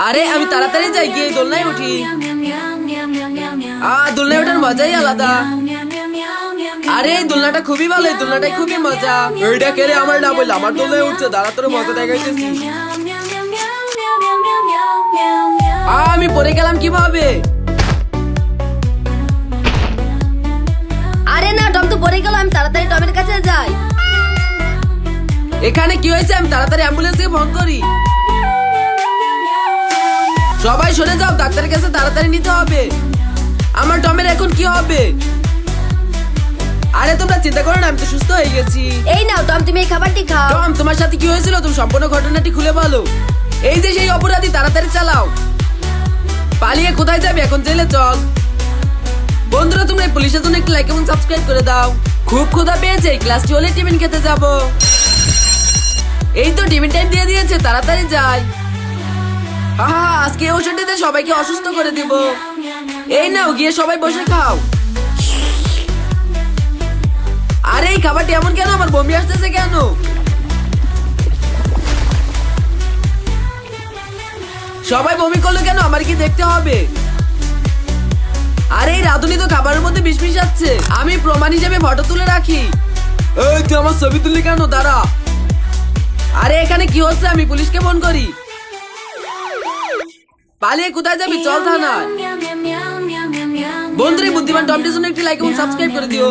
আরে আমি তাড়াতাড়ি যাই গিয়ে দোলনায় উঠি। দোলনায় ওঠার মজাই আলাদা। আরে এই দোলনাটা খুবই ভালো, এই দোলনাটাই খুবই মজা। এইটা কে রে? আমার না বললে আমার দোলনায় উঠছে, দাঁড়া তোর মজা দেখাইতেছি। আমি পড়ে গেলাম কিভাবে? আরে না, টম তো পড়ে গেল, আমি তাড়াতাড়ি টমের কাছে যাই। এখানে কি হয়েছে? আমি তাড়াতাড়ি অ্যাম্বুলেন্সে ফোন করি। সবাই সরে যাও, ডাক্তারের কাছে তাড়াতাড়ি নিতে হবে। আমার টমের এখন কি হবে? আরে তোমরা চিন্তা করো না, আমি তো সুস্থ হয়ে গেছি। এই নাও টম, তুমি এই খাবারটি খাও। টম, তোমার সাথে কি হয়েছিল? তুমি সম্পূর্ণ ঘটনাটি খুলে বলো। এই যে সেই অপরাধী, তাড়াতাড়ি চালাও। পালিয়ে কোথায় যাবে? এখন জেলে চল। বন্ধুরা, তোমরা এই পুলিশের জন্য একটু লাইক এবং সাবস্ক্রাইব করে দাও। খুব ক্ষুধা পেয়েছে, ক্লাসটি হলে টিফিন খেতে যাব। এই তো টিফিন টাইম দিয়ে দিয়েছে, তাড়াতাড়ি যাই। আজকে ওষুধটিতে সবাইকে অসুস্থ করে দিব। এই নাও, গিয়ে সবাই বসে খাও। আরে এই খাবারটি এমন কেন? আমার বমি আসতেছে কেন? সবাই বমি করলো কেন? আমার কি দেখতে হবে? আরে এই রাধুনি তো খাবারের মধ্যে বিষ মিশাচ্ছে। আমি প্রমাণ হিসেবে ফটো তুলে রাখি। এই তুই আমার ছবি তুললি কেন? দাঁড়া। আরে এখানে কি হচ্ছে? আমি পুলিশকে ফোন করি। পালিয়ে কোথায় যাবি? চল থানায়। বন্ধুরা, বুদ্ধিমান টমটির জন্য একটি লাইক এবং সাবস্ক্রাইব করে দিও।